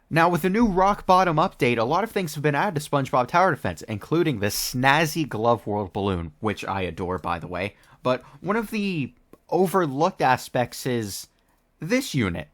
Now, with the new Rock Bottom update, a lot of things have been added to SpongeBob Tower Defense, including the snazzy Glove World balloon, which I adore, by the way. But one of the overlooked aspects is this unit,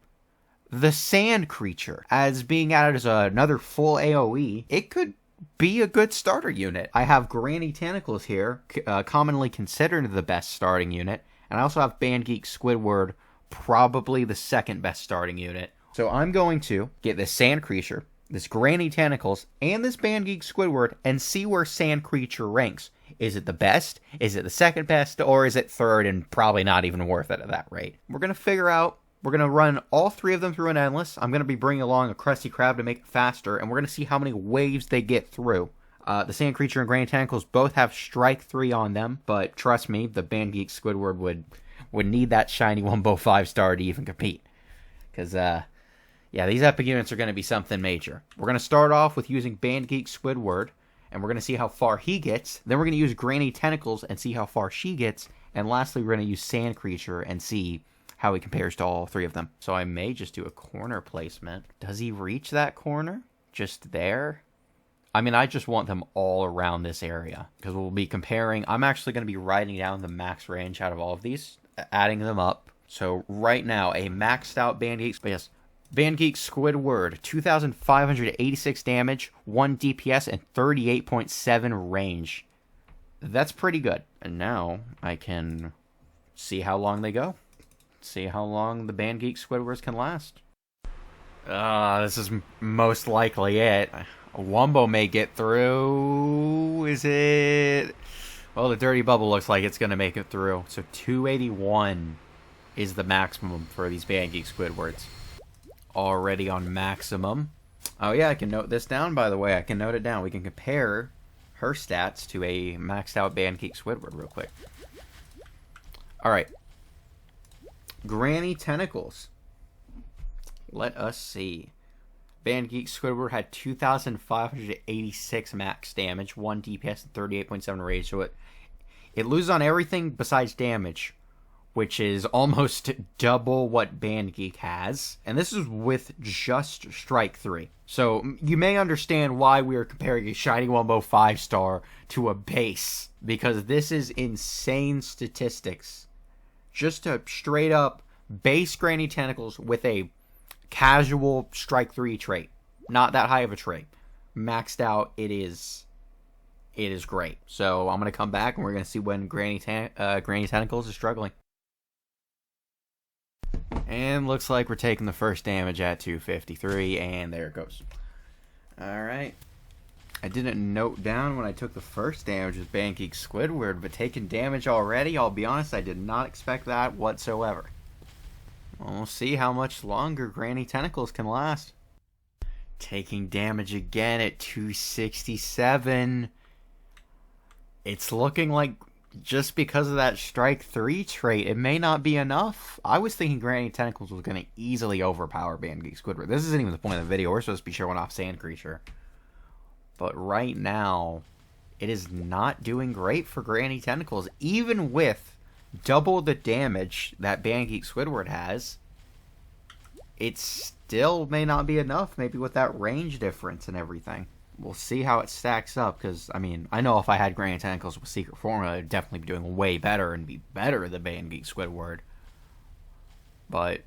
the Sand Creature. As being added as another full AoE, it could be a good starter unit. I have Granny Tentacles here, commonly considered the best starting unit, and I also have Geek Squidward, probably the second best starting unit. So I'm going to get this Sand Creature, this Granny Tentacles, and this Geek Squidward, and see where Sand Creature ranks. Is it the best? Is it the second best? Or is it third and probably not even worth it at that rate? We're going to figure out. We're going to run all three of them through an endless. I'm going to be bringing along a Krusty Krab to make it faster, and we're going to see how many waves they get through. The Sand Creature and Granny Tentacles both have Strike 3 on them, but trust me, the Geek Squidward would need that shiny Wumbo 5-star to even compete. Because, yeah, these epic units are going to be something major. We're going to start off with using Geek Squidward, and we're going to see how far he gets. Then we're going to use Granny Tentacles and see how far she gets. And lastly, we're going to use Sand Creature and see how he compares to all three of them. So I may just do a corner placement. Does he reach that corner? Just there? I mean, I just want them all around this area. Because we'll be comparing. I'm actually going to be writing down the max range out of all of these, adding them up. So right now, a maxed out Geek Squidward, 2,586 damage, 1 DPS, and 38.7 range. That's pretty good. And now I can see how long they go. See how long the Geek Squidwards can last. This is most likely it. A Wumbo may get through. Is it? Well, the Dirty Bubble looks like it's going to make it through. So 281 is the maximum for these Geek Squidwards. Already on maximum. Oh yeah, I can note this down, by the way. I can note it down. We can compare her stats to a maxed out Geek Squidward real quick. Alright. Granny Tentacles. Let us see. Geek Squidward had 2,586 max damage, 1 DPS, and 38.7 range. So it loses on everything besides damage, which is almost double what Geek has. And this is with just Strike 3. So you may understand why we are comparing a Shiny Wumbo 5-star to a base, because this is insane statistics. Just a straight up base Granny Tentacles with a casual Strike 3 trait. Not that high of a trait. Maxed out, it is great. So I'm going to come back and we're going to see when Granny Tentacles is struggling. And looks like we're taking the first damage at 253, and there it goes. Alright. I didn't note down when I took the first damage with Geek Squidward, but taking damage already, I'll be honest, I did not expect that whatsoever. We'll see how much longer Granny Tentacles can last. Taking damage again at 267. It's looking like just because of that Strike 3 trait, it may not be enough. I was thinking Granny Tentacles was going to easily overpower Geek Squidward. This isn't even the point of the video. We're supposed to be showing off Sand Creature. But right now, it is not doing great for Granny Tentacles. Even with double the damage that Geek Squidward has, it still may not be enough, maybe with that range difference and everything. We'll see how it stacks up, because, I mean, I know if I had Granny Tentacles with Secret Formula, I'd definitely be doing way better and be better than Geek Squidward. But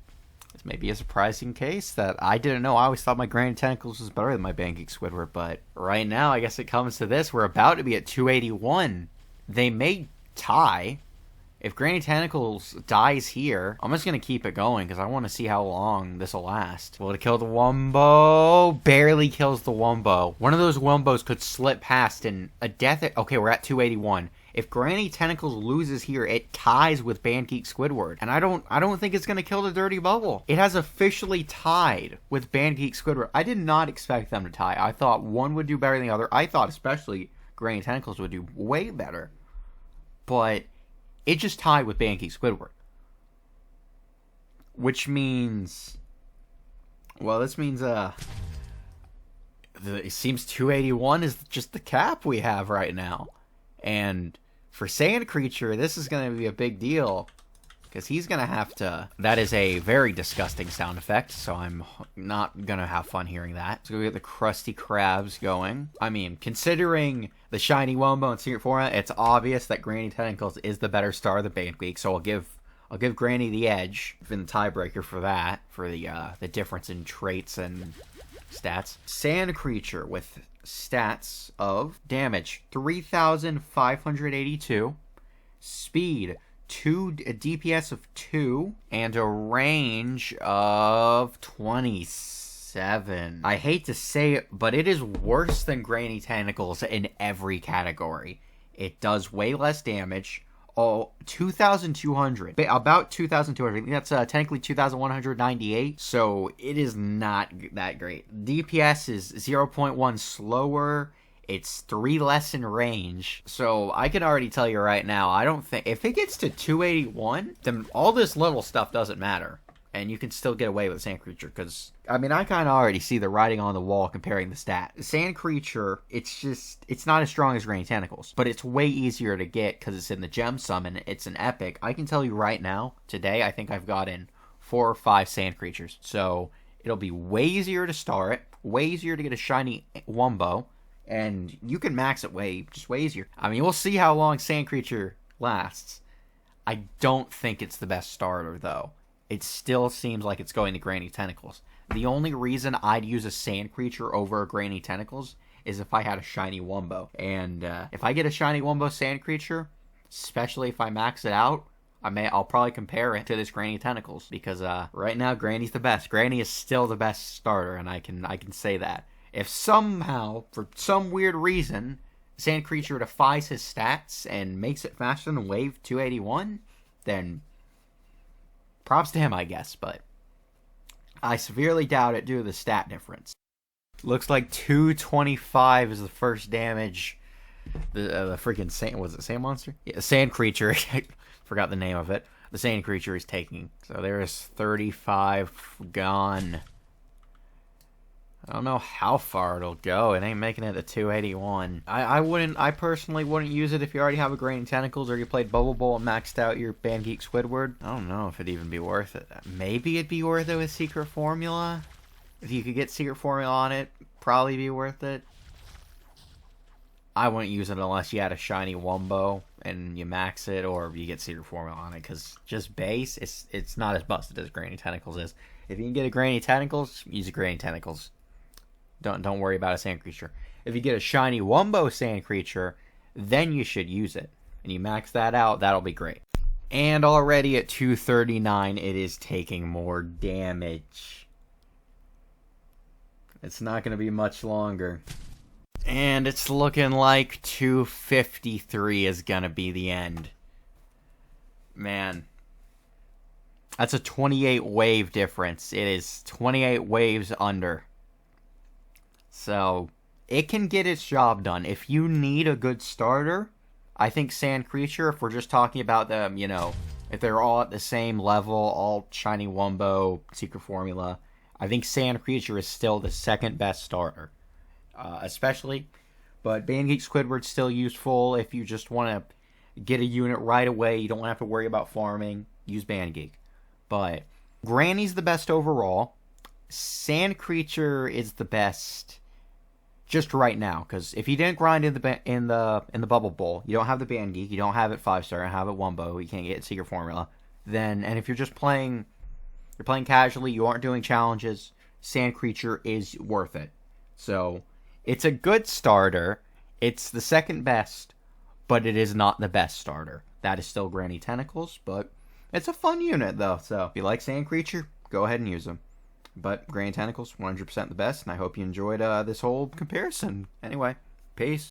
this may be a surprising case that I didn't know. I always thought my Granny Tentacles was better than my Geek Squidward, but right now, I guess it comes to this. We're about to be at 281. They may tie. If Granny Tentacles dies here, I'm just going to keep it going because I want to see how long this will last. Will it kill the Wumbo? Barely kills the Wumbo. One of those Wumbos could slip past and a death... Okay, we're at 281. If Granny Tentacles loses here, it ties with Geek Squidward. And I don't think it's going to kill the Dirty Bubble. It has officially tied with Geek Squidward. I did not expect them to tie. I thought one would do better than the other. I thought especially Granny Tentacles would do way better. But it just tied with Geek Squidward. Which means... Well, this means, it seems 281 is just the cap we have right now. And for Sand Creature, this is going to be a big deal. because he's gonna have to. That is a very disgusting sound effect, so I'm not gonna have fun hearing that. So we get the Krusty Krabs going. I mean, considering the shiny Wombo and Secret Formula, it's obvious that Granny Tentacles is the better star than Band Geek, so I'll give Granny the edge in the tiebreaker for that, for the difference in traits and stats. Sand Creature with stats of damage 3,582, speed a DPS of 2, and a range of 27. I hate to say it, but it is worse than Granny Tentacles in every category. It does way less damage. Oh, 2,200. About 2,200. I think that's technically 2,198. So it is not that great. DPS is 0.1 slower. It's 3 less in range. So I can already tell you right now, I don't think... If it gets to 281, then all this little stuff doesn't matter. And you can still get away with Sand Creature, because, I mean, I kind of already see the writing on the wall comparing the stat. Sand Creature, it's not as strong as Granny Tentacles, but it's way easier to get because it's in the Gem Summon. It's an epic. I can tell you right now, today, I think I've gotten 4 or 5 Sand Creatures. So it'll be way easier to start, way easier to get a shiny Wombo, and you can max it way easier. I mean, we'll see how long Sand Creature lasts. I don't think it's the best starter, though. It still seems like it's going to Granny Tentacles. The only reason I'd use a Sand Creature over a Granny Tentacles is if I had a shiny Wombo. And if I get a shiny Wombo Sand Creature, especially if I max it out, I'll probably compare it to this Granny Tentacles. Because right now, Granny's the best. Granny is still the best starter, and I can say that. If somehow, for some weird reason, Sand Creature defies his stats and makes it faster than Wave 281, then... props to him, I guess, but I severely doubt it due to the stat difference. Looks like 225 is the first damage. The freaking sand, was it Sand Monster? Yeah, Sand Creature. Forgot the name of it. The Sand Creature is taking. So there's 35 gone. I don't know how far it'll go. It ain't making it to 281. I personally wouldn't use it if you already have a Granny Tentacles or you played Bubble Bowl and maxed out your Band Geek Squidward. I don't know if it'd even be worth it. Maybe it'd be worth it with Secret Formula. If you could get Secret Formula on it, probably be worth it. I wouldn't use it unless you had a shiny Wombo and you max it, or you get Secret Formula on it, because just base, it's not as busted as Granny Tentacles is. If you can get a Granny Tentacles, use a Granny Tentacles. Don't worry about a Sand Creature. If you get a shiny Wombo Sand Creature, then you should use it. And you max that out, that'll be great. And already at 239, it is taking more damage. It's not going to be much longer. And it's looking like 253 is going to be the end. Man. That's a 28 wave difference. It is 28 waves under. So, it can get its job done. If you need a good starter, I think Sand Creature, if we're just talking about them, if they're all at the same level, all shiny Wombo, Secret Formula, I think Sand Creature is still the second best starter. Especially, but Band Geek Squidward's still useful if you just want to get a unit right away. You don't have to worry about farming. Use Band Geek. But Granny's the best overall. Sand Creature is the best just right now, because if you didn't grind in the Bubble Bowl, you don't have the Band Geek, you don't have it 5-star, you have it Wombo, you can't get Secret Formula. And if you're just playing, you're playing casually, you aren't doing challenges, Sand Creature is worth it. So it's a good starter. It's the second best, but it is not the best starter. That is still Granny Tentacles, but it's a fun unit though. So if you like Sand Creature, go ahead and use them. But Granny Tentacles, 100% the best, and I hope you enjoyed this whole comparison. Anyway, peace.